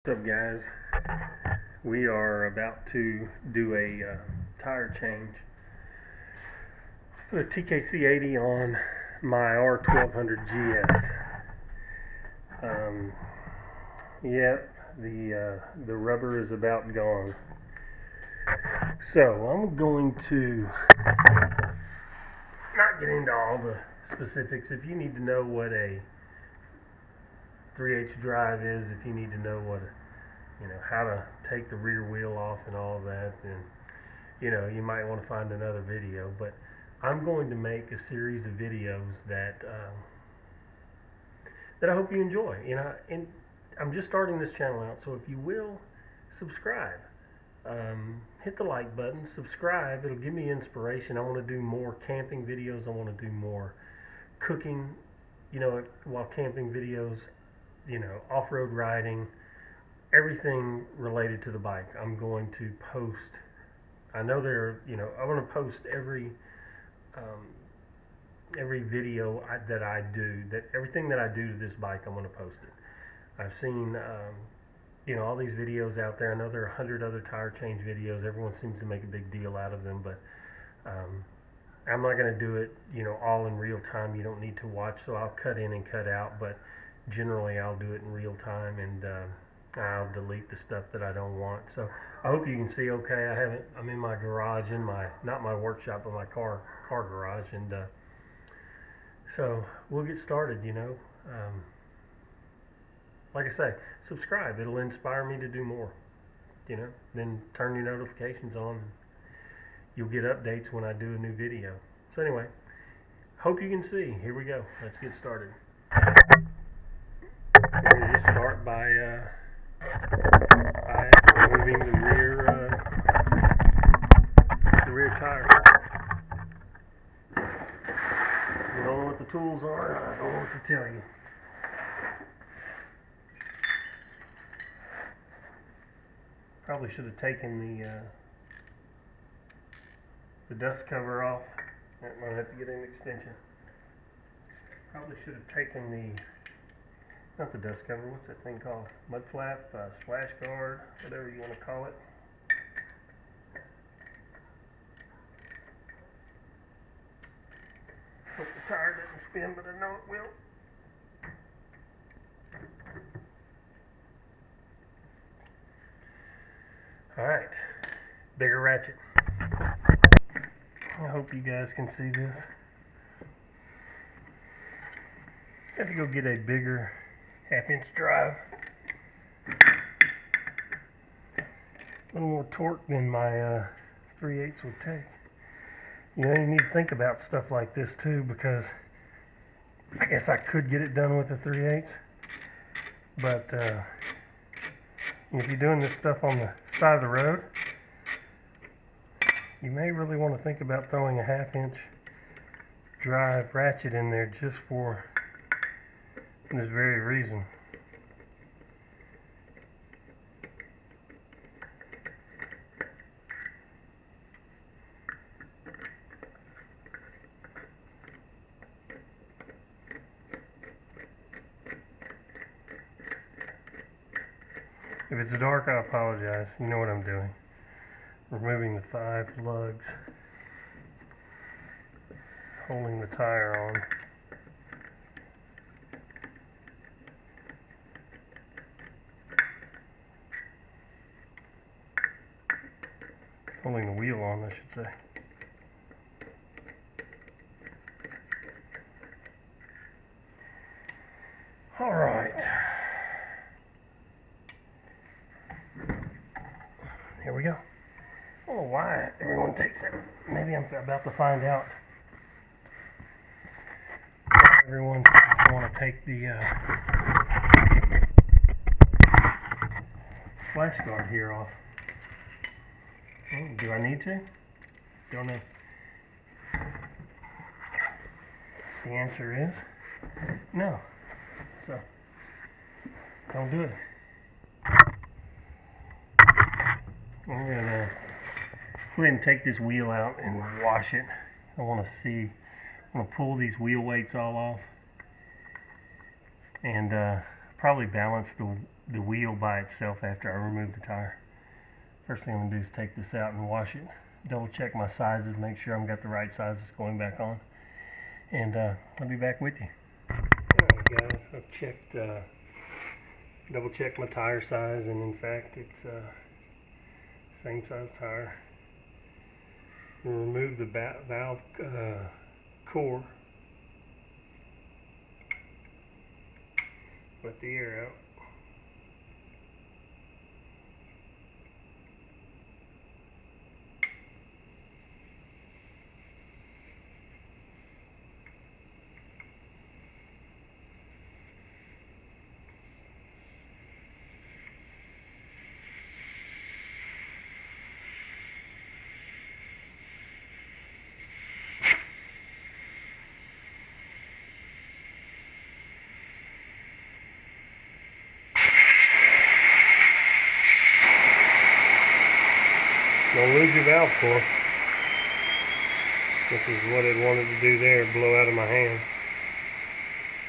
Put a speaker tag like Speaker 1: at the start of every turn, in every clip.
Speaker 1: What's up, guys? We are about to do a tire change. Put a TKC 80 on my R1200 GS. Yep, the rubber is about gone. So I'm going to not get into all the specifics. If you need to know what a 3/8 drive is, if you need to know what how to take the rear wheel off and all of that, then you might want to find another video. But I'm going to make a series of videos that I hope you enjoy. And I'm just starting this channel out, so if you will subscribe, hit the like button, subscribe. It'll give me inspiration. I want to do more camping videos. I want to do more cooking, while camping videos, off-road riding, everything related to the bike. I'm going to post. I know I want to post every video that I do, everything that I do to this bike, I'm going to post it. I've seen all these videos out there. I know there are 100 other tire change videos. Everyone seems to make a big deal out of them, but I'm not going to do it all in real time. You don't need to watch, so I'll cut in and cut out, but generally I'll do it in real time, and I'll delete the stuff that I don't want. So I hope you can see okay. I'm in my garage, not my workshop, but my car garage, and so we'll get started. Like I say, subscribe. It'll inspire me to do more. Then turn your notifications on. You'll get updates when I do a new video. So anyway, hope you can see. Here we go. Let's get started. We're going to just start by removing the rear tire. You don't know what the tools are, I don't know what to tell you. Probably should have taken the dust cover off. I might have to get an extension. Probably should have taken not the dust cover, what's that thing called? Mud flap, splash guard, whatever you want to call it. Hope the tire doesn't spin, but I know it will. Alright, bigger ratchet. I hope you guys can see this. Got to go get a bigger 1/2-inch drive. A little more torque than my 3/8 would take. You need to think about stuff like this too, because I guess I could get it done with a 3/8, but if you're doing this stuff on the side of the road, you may really want to think about throwing a 1/2-inch drive ratchet in there just for this very reason. If it's dark, I apologize. You know what I'm doing. Removing the 5 lugs, holding the tire on. Holding the wheel on, I should say. All right. Here we go. I don't know why everyone takes it. Maybe I'm about to find out. Everyone seems to want to take the flash guard here off. Do I need to? Don't know. The answer is no. So, don't do it. I'm going to go ahead and take this wheel out and wash it. I want to pull these wheel weights all off, and probably balance the wheel by itself after I remove the tire. First thing I'm going to do is take this out and wash it. Double check my sizes, make sure I've got the right sizes going back on. And I'll be back with you. Alright guys, I've checked, double checked my tire size, and in fact it's same size tire. We'll remove the valve core. Let the air out. Don't lose your valve core, which is what it wanted to do there, blow out of my hand.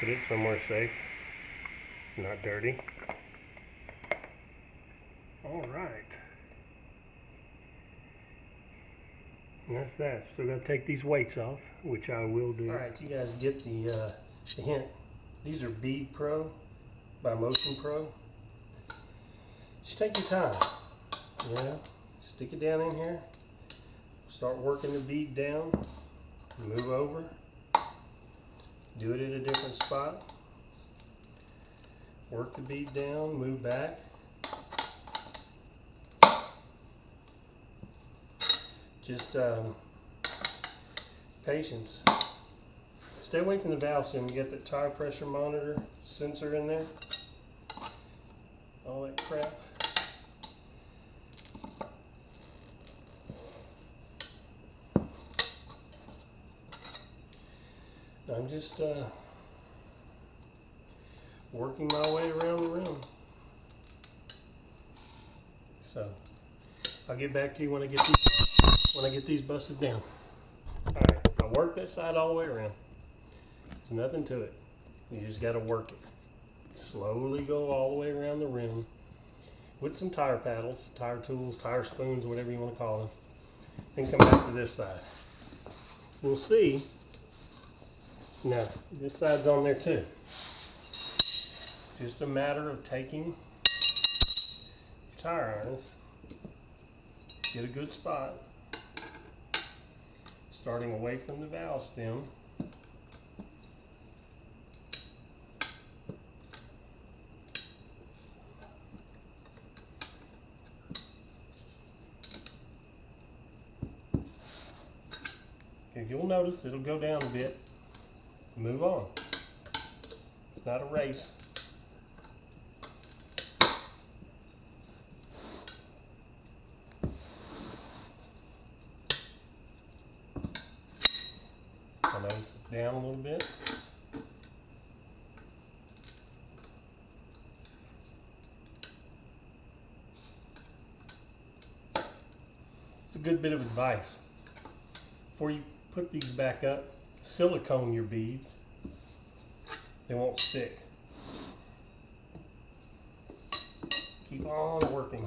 Speaker 1: Put it somewhere safe, not dirty. Alright. And that's that. Still got to take these weights off, which I will do. Alright, you guys get the hint. These are Bead Pro by Motion Pro. Just take your time. Stick it down in here, start working the bead down, move over, do it at a different spot, work the bead down, move back. Just patience. Stay away from the valve stem. You get the tire pressure monitor sensor in there, all that crap. I'm just working my way around the room. So I'll get back to you when I get these busted down. Alright, I worked that side all the way around. There's nothing to it. You just got to work it. Slowly go all the way around the rim with some tire paddles, tire tools, tire spoons, whatever you want to call them. Then come back to this side. We'll see. Now, this side's on there too. It's just a matter of taking your tire irons, get a good spot, starting away from the valve stem. Okay, you'll notice it'll go down a bit. Move on. It's not a race. I notice it down a little bit. It's a good bit of advice. Before you put these back up, silicone your beads. They won't stick. Keep on working.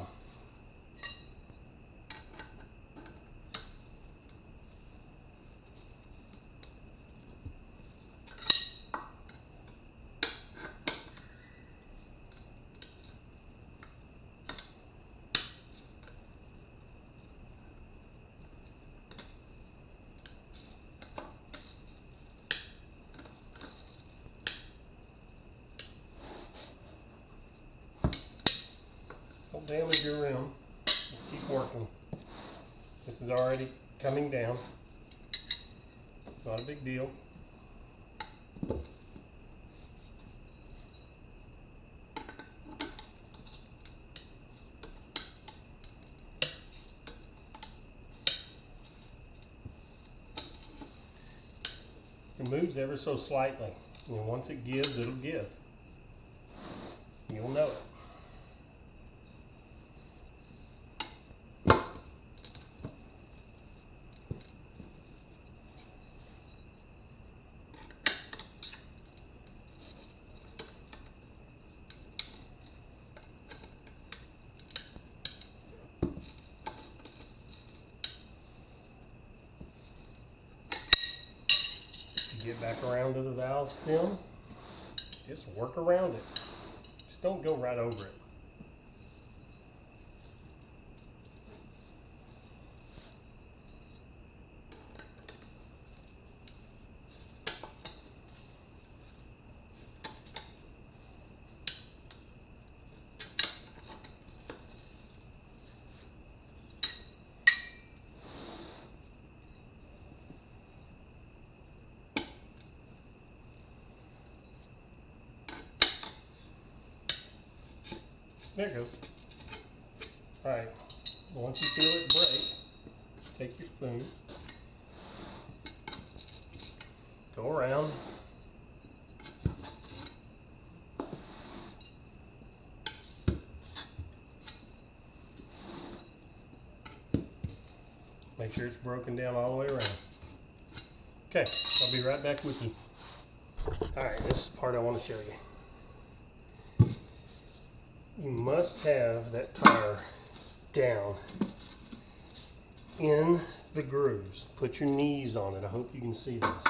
Speaker 1: Don't damage your rim. Just keep working. This is already coming down. Not a big deal. It moves ever so slightly. And once it gives, it'll give. You'll know it. get back around to the valve stem. Just work around it. Just don't go right over it. There it goes. Alright, once you feel it break, take your spoon, go around, make sure it's broken down all the way around. Okay, I'll be right back with you. Alright, this is the part I want to show you. You must have that tire down in the grooves. Put your knees on it. I hope you can see this.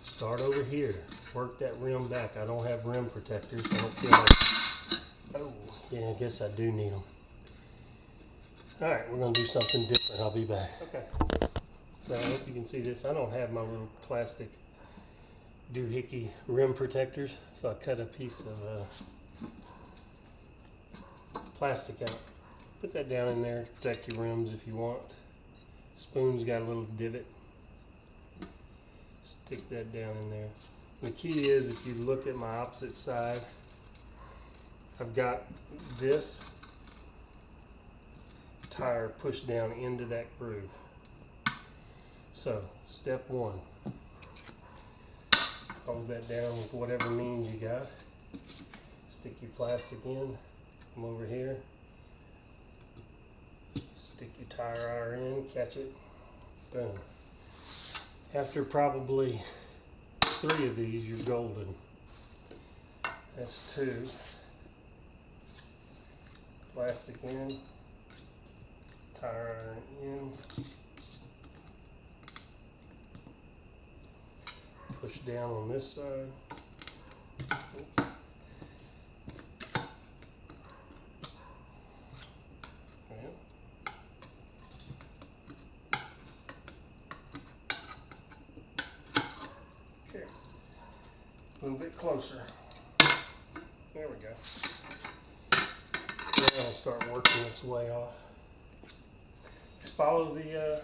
Speaker 1: Start over here. Work that rim back. I don't have rim protectors. I don't feel like... Oh, yeah, I guess I do need them. Alright, we're going to do something different. I'll be back. Okay. So I hope you can see this. I don't have my little plastic doohickey rim protectors. So I cut a piece of... plastic out. Put that down in there to protect your rims if you want. Spoon's got a little divot. Stick that down in there. The key is, if you look at my opposite side, I've got this tire pushed down into that groove. So, step one. Hold that down with whatever means you got. Stick your plastic in. Come over here, stick your tire iron in, catch it, boom. After probably 3 of these, you're golden. That's 2. Plastic in, tire iron in, push down on this side. Oops. A little bit closer. There we go. Now it'll start working its way off. Just follow the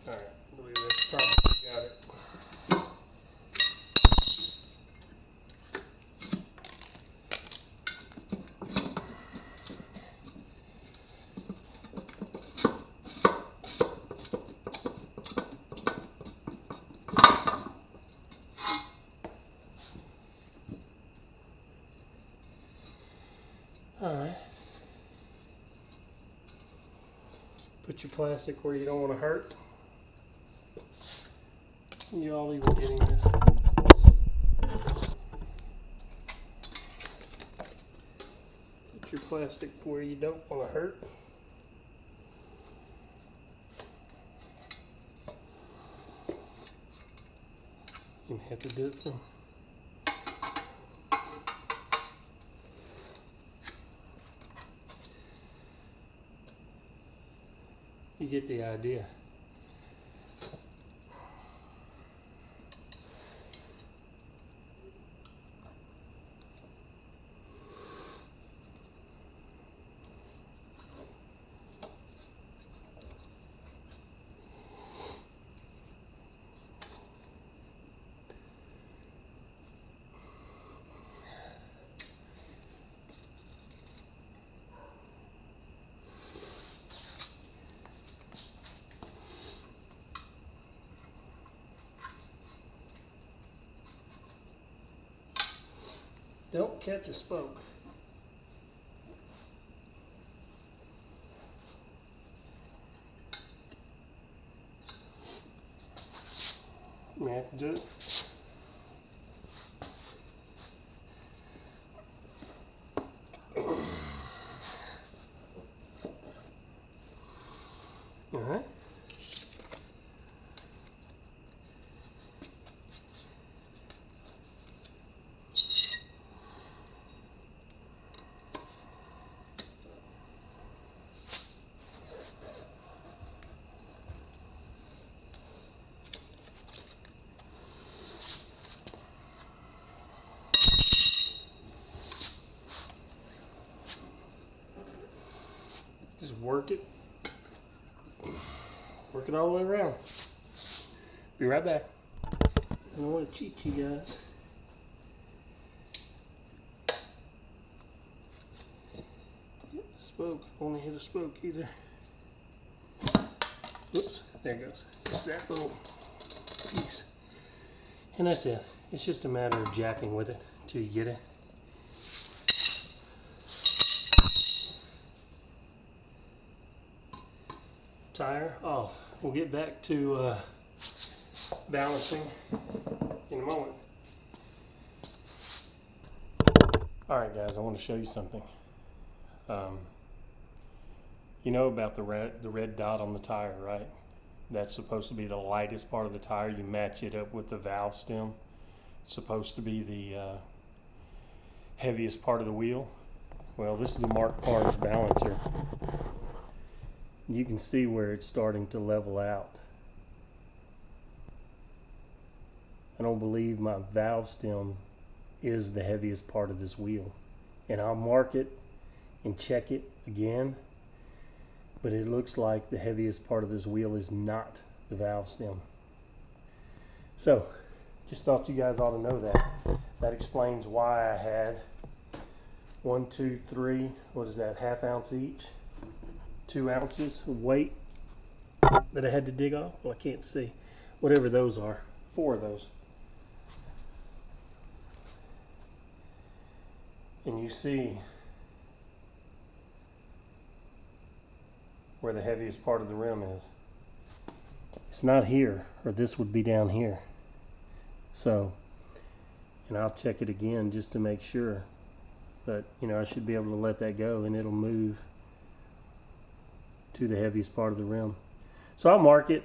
Speaker 1: alright, I believe that's probably got it. Alright. Put your plastic where you don't want to hurt. You all even getting this. Put your plastic where you don't want to hurt. You have to do it from you get the idea. Don't catch a spoke. You have to do it. All right. Just work it all the way around. Be right back. I don't want to cheat you guys. Spoke, only hit a spoke either. Whoops, there it goes. Just that little piece. And that's it. It's just a matter of jacking with it till you get it. Tire off. We'll get back to balancing in a moment. Alright guys, I want to show you something. You know about the red dot on the tire, right? That's supposed to be the lightest part of the tire. You match it up with the valve stem. It's supposed to be the heaviest part of the wheel. Well, this is a Mark Parnes balancer. You can see where it's starting to level out. I don't believe my valve stem is the heaviest part of this wheel. And I'll mark it and check it again, but it looks like the heaviest part of this wheel is not the valve stem. So, just thought you guys ought to know that. That explains why I had 1, 2, 3, what is that, ½ ounce each? 2 ounces of weight that I had to dig off. Well, I can't see. Whatever those are. 4 of those. And you see where the heaviest part of the rim is. It's not here, or this would be down here. So, and I'll check it again just to make sure. But, you know, I should be able to let that go and it'll move to the heaviest part of the rim. So I'll mark it,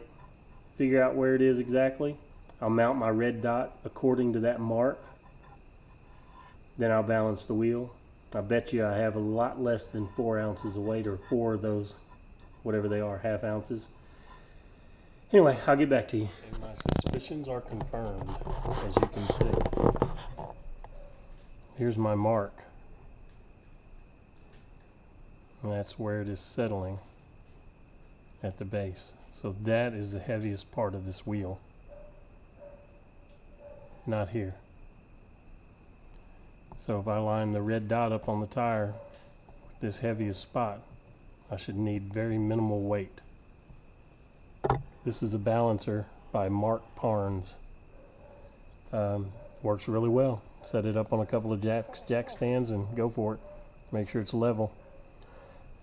Speaker 1: figure out where it is exactly. I'll mount my red dot according to that mark. Then I'll balance the wheel. I bet you I have a lot less than 4 ounces of weight, or 4 of those, whatever they are, ½ ounces. Anyway, I'll get back to you. And my suspicions are confirmed, as you can see. Here's my mark. And that's where it is settling at the base. So that is the heaviest part of this wheel. Not here. So if I line the red dot up on the tire with this heaviest spot, I should need very minimal weight. This is a balancer by Mark Parnes. Works really well. Set it up on a couple of jack stands and go for it. Make sure it's level.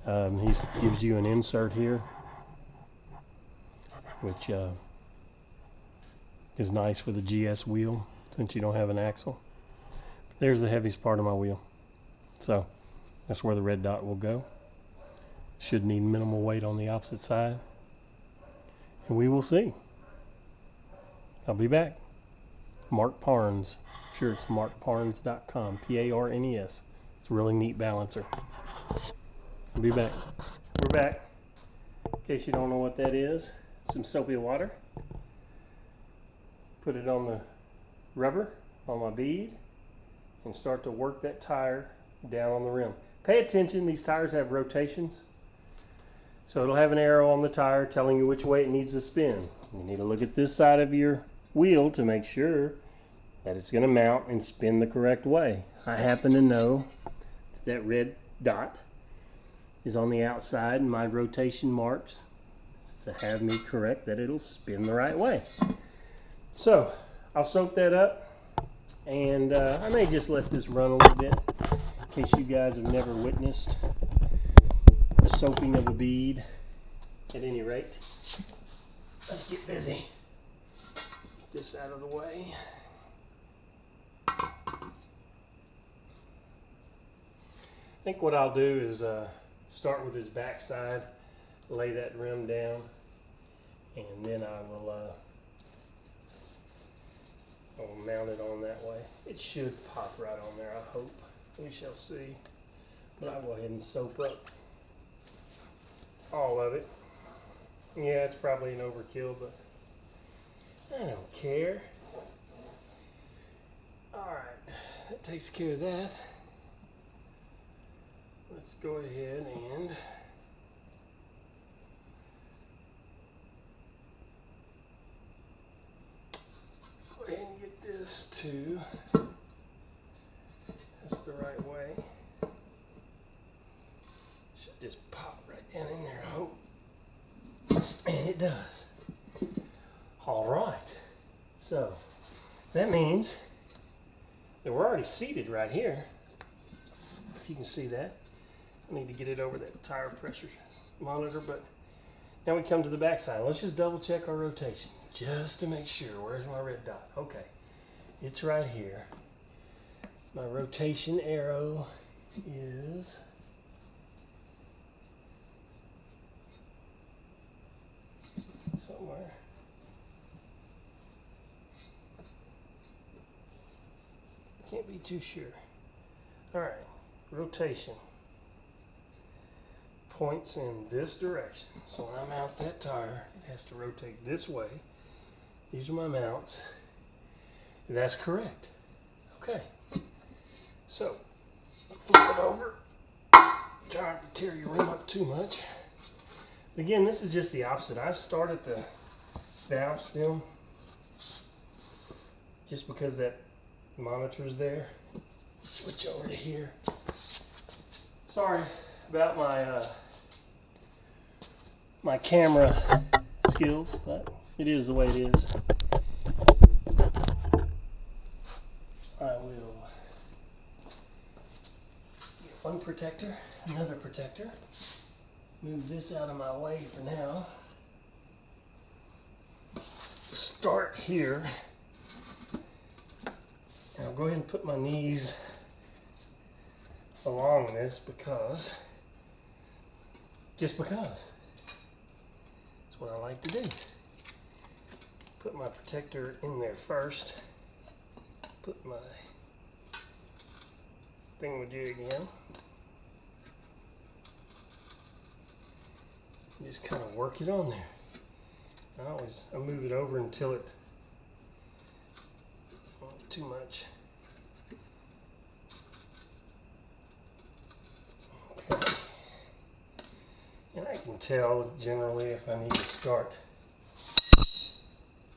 Speaker 1: He gives you an insert here, which is nice for the GS wheel since you don't have an axle. There's the heaviest part of my wheel. So that's where the red dot will go. Should need minimal weight on the opposite side. And we will see. I'll be back. Mark Parnes. Sure, it's markparnes.com. P-A-R-N-E-S. It's a really neat balancer. I'll be back. We're back. In case you don't know what that is, some soapy water. Put it on the rubber, on my bead, and start to work that tire down on the rim. Pay attention, these tires have rotations. So it'll have an arrow on the tire telling you which way it needs to spin. You need to look at this side of your wheel to make sure that it's going to mount and spin the correct way. I happen to know that red dot is on the outside and my rotation marks to have me correct that it'll spin the right way. So I'll soak that up. And I may just let this run a little bit in case you guys have never witnessed the soaking of a bead. At any rate, let's get busy. Get this out of the way. I think what I'll do is start with this back side, lay that rim down, and then I will I'll mount it on that way. It should pop right on there, I hope. We shall see. But I'll go ahead and soap up all of it. Yeah, it's probably an overkill, but I don't care. Alright, that takes care of that. Let's go ahead and 2. That's the right way. Should just pop right down in there, I hope. And it does. All right. So that means that we're already seated right here. If you can see that. I need to get it over that tire pressure monitor, but now we come to the back side. Let's just double check our rotation just to make sure. Where's my red dot? Okay, it's right here. My rotation arrow is somewhere. Can't be too sure. All right, rotation points in this direction. So when I mount that tire, it has to rotate this way. These are my mounts. That's correct. Okay. So, flip it over. Try not to tear your rim up too much. Again, this is just the opposite. I start at the valve stem just because that monitor's there. Switch over to here. Sorry about my camera skills, but it is the way it is. I will get one protector, another protector. Move this out of my way for now. Start here. And I'll go ahead and put my knees along this because, just because. That's what I like to do. Put my protector in there first. Put my thingamajig in. Just kind of work it on there. I move it over until it not too much. Okay. And I can tell generally if I need to start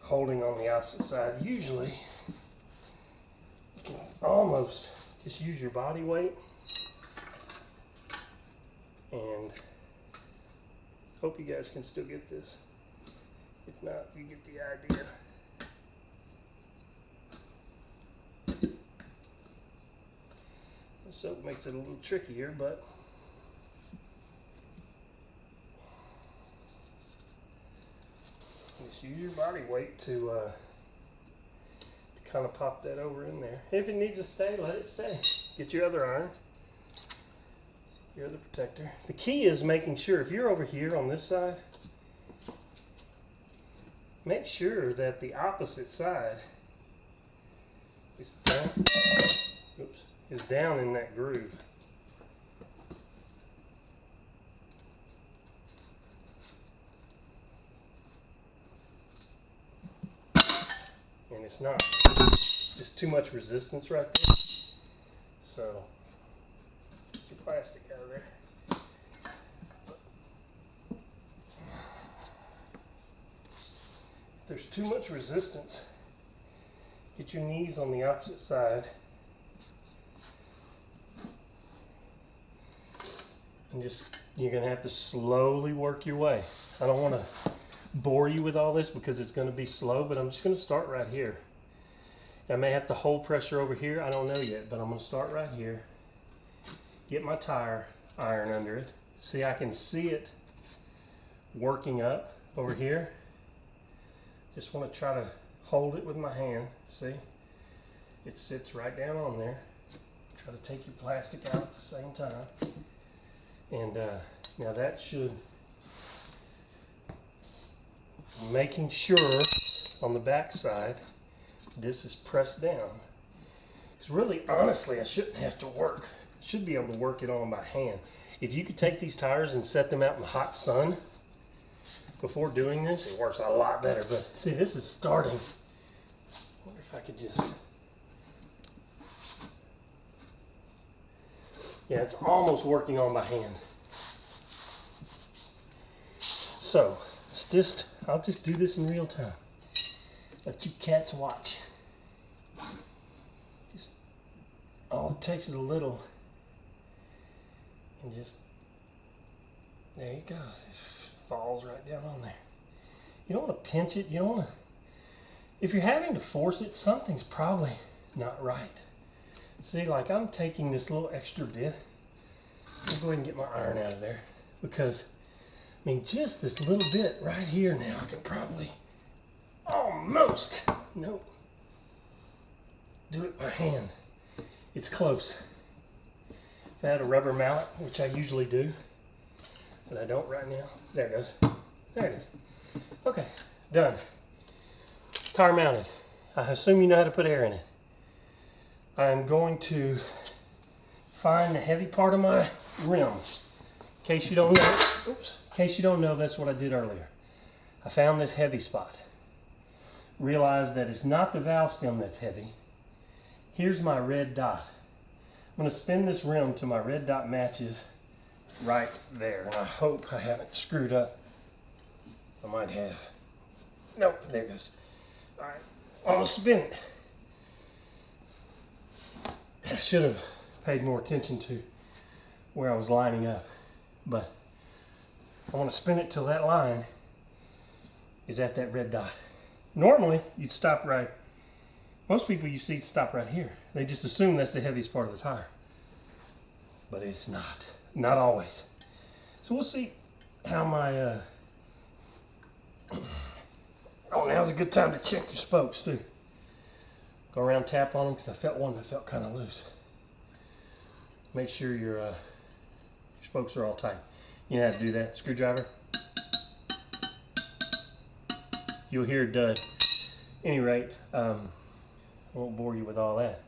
Speaker 1: holding on the opposite side. Usually you can almost just use your body weight and hope you guys can still get this. If not, you get the idea. The soap makes it a little trickier, but just use your body weight to kind of pop that over in there. If it needs to stay, let it stay. Get your other iron, your other protector. The key is making sure, if you're over here on this side, make sure that the opposite side is down, is down in that groove. And it's not just too much resistance right there. So get your plastic out of there. If there's too much resistance, get your knees on the opposite side and just, you're going to have to slowly work your way. I don't want to bore you with all this because it's going to be slow, but I'm just going to start right here. I may have to hold pressure over here, I don't know yet, but I'm going to start right here, get my tire iron under it. See, I can see it working up over here. Just want to try to hold it with my hand. See, it sits right down on there. Try to take your plastic out at the same time. And now that should, making sure on the back side this is pressed down. Because really, honestly, I shouldn't have to work. I should be able to work it on by hand. If you could take these tires and set them out in the hot sun before doing this, it works a lot better. But see, this is starting. I wonder if I could just, yeah, it's almost working on by hand. So I'll just do this in real time. Let you cats watch. all it takes is a little, and just, there it goes. It falls right down on there. You don't want to pinch it. You don't want to, if you're having to force it, something's probably not right. See, like I'm taking this little extra bit. I'll go ahead and get my iron out of there, because I mean, just this little bit right here now, I can probably almost, nope, do it by hand. It's close. If I had a rubber mallet, which I usually do, but I don't right now. There it goes. There it is. Okay, done. Tire mounted. I assume you know how to put air in it. I'm going to find the heavy part of my rim. In case you don't know, oops, in case you don't know, that's what I did earlier. I found this heavy spot. Realized that it's not the valve stem that's heavy. Here's my red dot. I'm going to spin this rim till my red dot matches right there. And I hope I haven't screwed up. I might have. Nope, there it goes. Alright, I'm going to spin it. I should have paid more attention to where I was lining up. But I want to spin it till that line is at that red dot. Normally, you'd stop right. Most people you see stop right here. They just assume that's the heaviest part of the tire. But it's not. Not always. So we'll see how my... Oh, now's a good time to check your spokes too. Go around, tap on them, because I felt one that felt kind of loose. Make sure your spokes are all tight. You know how to do that. Screwdriver. You'll hear a dud. Any rate, I won't bore you with all that.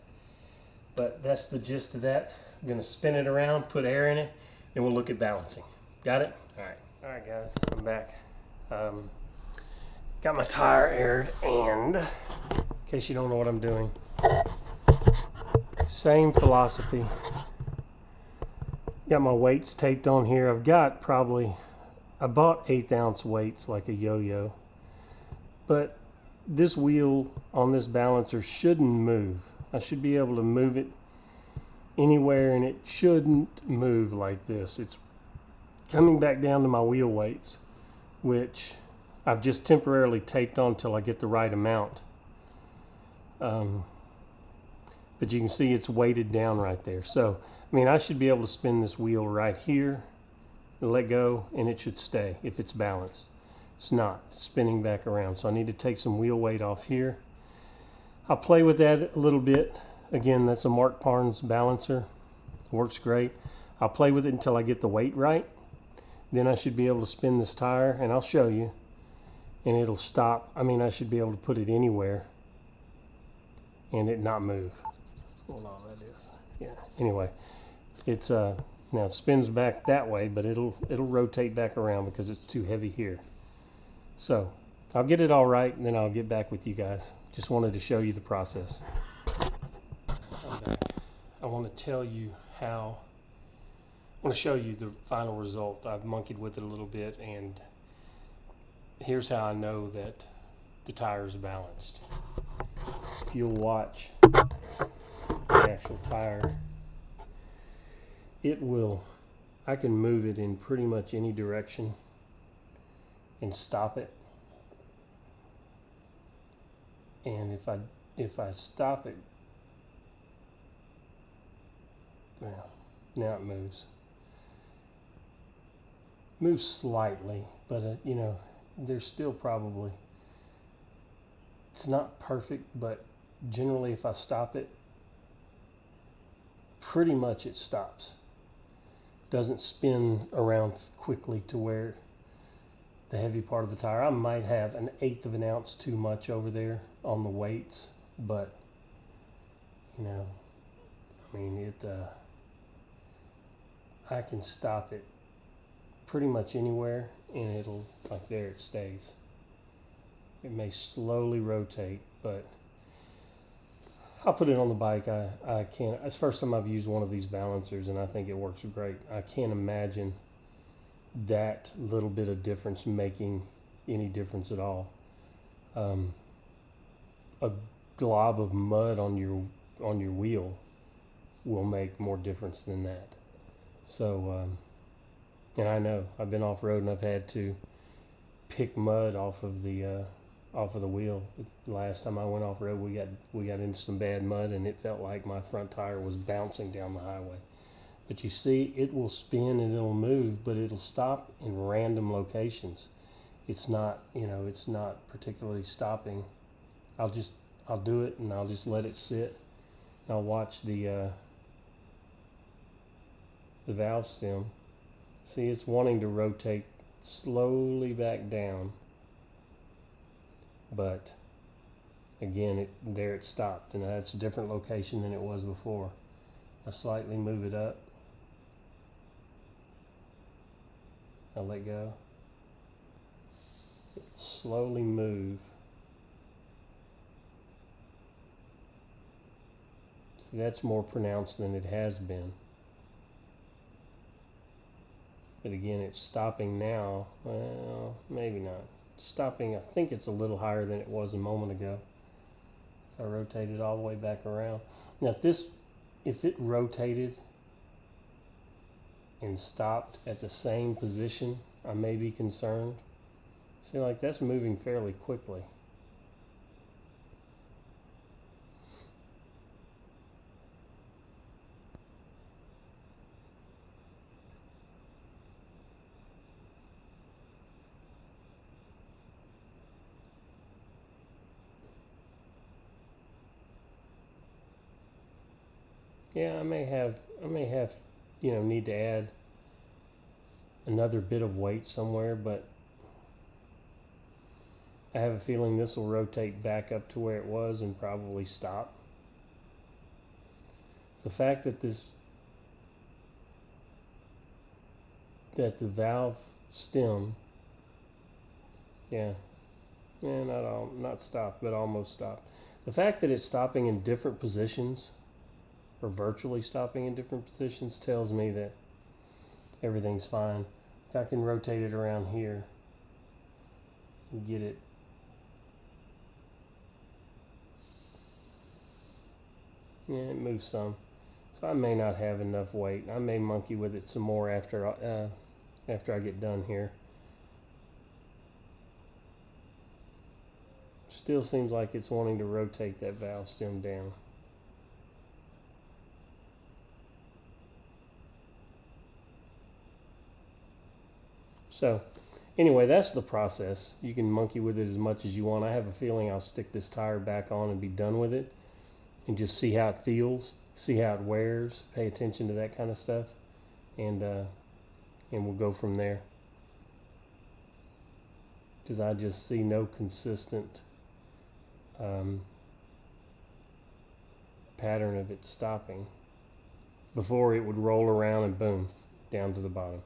Speaker 1: But that's the gist of that. I'm going to spin it around, put air in it, and we'll look at balancing. Got it? Alright. Alright guys, I'm back. Got my tire aired, and in case you don't know what I'm doing, same philosophy. Got my weights taped on here. I've got probably, I bought 1/8 ounce weights like a yo-yo, but this wheel on this balancer shouldn't move. I should be able to move it anywhere, and it shouldn't move like this. It's coming back down to my wheel weights, which I've just temporarily taped on till I get the right amount. But you can see it's weighted down right there. So, I mean, I should be able to spin this wheel right here, and let go, and it should stay if it's balanced. It's not. It's spinning back around. So I need to take some wheel weight off here. I'll play with that a little bit. Again, that's a Mark Parnes balancer. Works great. I'll play with it until I get the weight right. Then I should be able to spin this tire, and I'll show you. And it'll stop. I mean, I should be able to put it anywhere and it not move. Hold on, that is. Yeah. Anyway, it's now it spins back that way, but it'll rotate back around because it's too heavy here. So I'll get it all right, and then I'll get back with you guys. Just wanted to show you the process. I'm back. I want to tell you how. I want to show you the final result. I've monkeyed with it a little bit, and here's how I know that the tire is balanced. If you'll watch the actual tire, it will, I can move it in pretty much any direction and stop it. And if I stop it, well, now it moves. Moves slightly, but you know, there's still probably, it's not perfect, but generally if I stop it, pretty much it stops. Doesn't spin around quickly to where the heavy part of the tire, I might have 1/8 of an ounce too much over there on the weights, but you know, I mean, I can stop it pretty much anywhere, and it'll, like there, it stays. It may slowly rotate, but I'll put it on the bike. I can't, it's the first time I've used one of these balancers, and I think it works great. I can't imagine that little bit of difference making any difference at all. A glob of mud on your wheel will make more difference than that. So, and I know I've been off road and I've had to pick mud off of the wheel. Last time I went off road, we got into some bad mud, and it felt like my front tire was bouncing down the highway. But you see, it will spin and it'll move, but it'll stop in random locations. It's not, it's not particularly stopping. I'll do it and I'll just let it sit. I'll watch the valve stem. See, it's wanting to rotate slowly back down, but again, there it stopped, and that's a different location than it was before. I slightly move it up. I'll let go. Slowly move. See, that's more pronounced than it has been. But again, it's stopping now. Well, maybe not. Stopping, I think it's a little higher than it was a moment ago. If I rotate it all the way back around. Now, if it rotated and stopped at the same position, I may be concerned. See, like, that's moving fairly quickly. Yeah, I may have, need to add another bit of weight somewhere, but I have a feeling this will rotate back up to where it was and probably stop. The fact that the valve stem, not stopped, but almost stopped. The fact that it's stopping in different positions, or virtually stopping in different positions, tells me that everything's fine. If I can rotate it around here and get it, it moves some. So I may not have enough weight. I may monkey with it some more after I get done here. Still seems like it's wanting to rotate that valve stem down. So anyway, that's the process. You can monkey with it as much as you want. I have a feeling I'll stick this tire back on and be done with it, and just see how it feels, see how it wears, pay attention to that kind of stuff, and we'll go from there. Because I just see no consistent pattern of it stopping. Before, it would roll around and boom, down to the bottom.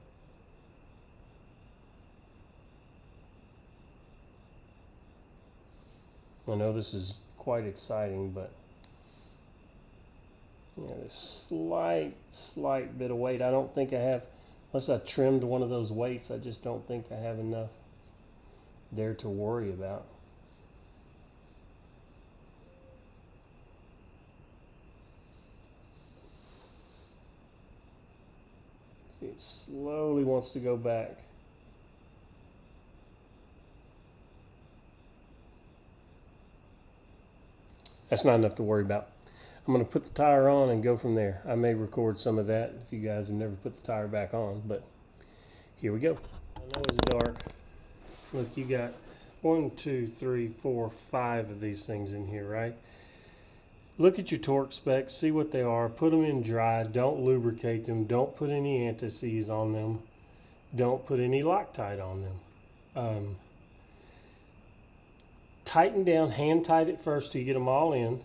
Speaker 1: I know this is quite exciting, but there's slight bit of weight. I don't think I have, unless I trimmed one of those weights, I just don't think I have enough there to worry about. See, it slowly wants to go back. That's not enough to worry about. I'm going to put the tire on and go from there. I may record some of that if you guys have never put the tire back on, but here we go. I know it's dark. Look, you got 1, 2, 3, 4, 5 of these things in here, right? Look at your torque specs, see what they are, put them in dry, don't lubricate them, don't put any anti-seize on them, don't put any Loctite on them. Tighten down, hand tight it first till you get them all in.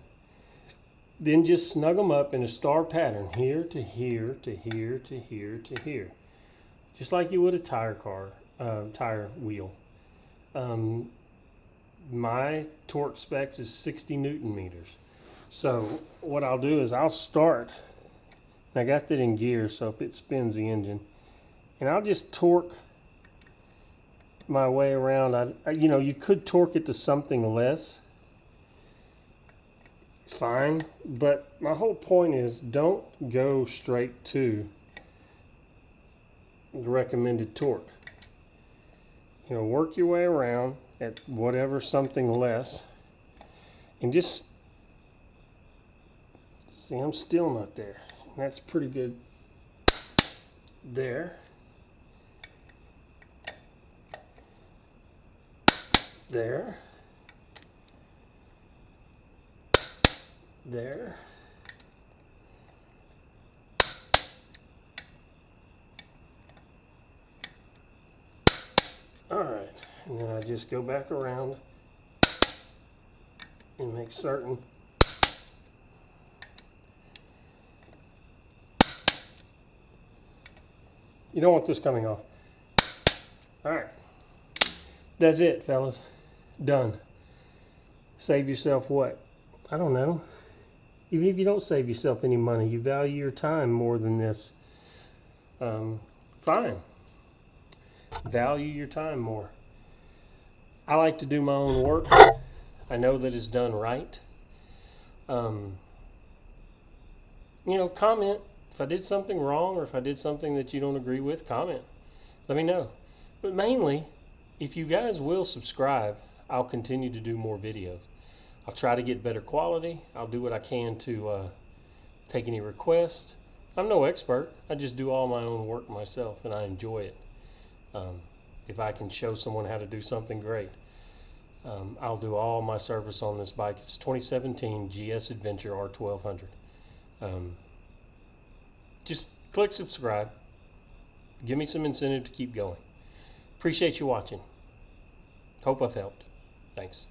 Speaker 1: Then just snug them up in a star pattern, here to here to here to here to here, just like you would a tire wheel. My torque specs is 60 Newton meters. So what I'll do is I'll start. I got that in gear, so if it spins the engine, and I'll just torque my way around. You could torque it to something less. fine, but my whole point is don't go straight to the recommended torque. You know, work your way around at whatever something less, and just see, I'm still not there. That's pretty good there. There. There. Alright, and then I just go back around and make certain you don't want this coming off. Alright, that's it, fellas. Done. Save yourself what? I don't know. Even if you don't save yourself any money, you value your time more than this. Fine. Value your time more. I like to do my own work. I know that it's done right. You know, comment. If I did something wrong or if I did something that you don't agree with, comment. Let me know. But mainly, if you guys will subscribe, I'll continue to do more videos. I'll try to get better quality. I'll do what I can to take any requests. I'm no expert. I just do all my own work myself, and I enjoy it. If I can show someone how to do something great, I'll do all my service on this bike. It's 2017 GS Adventure R1200. Just click subscribe. Give me some incentive to keep going. Appreciate you watching. Hope I've helped. Thanks.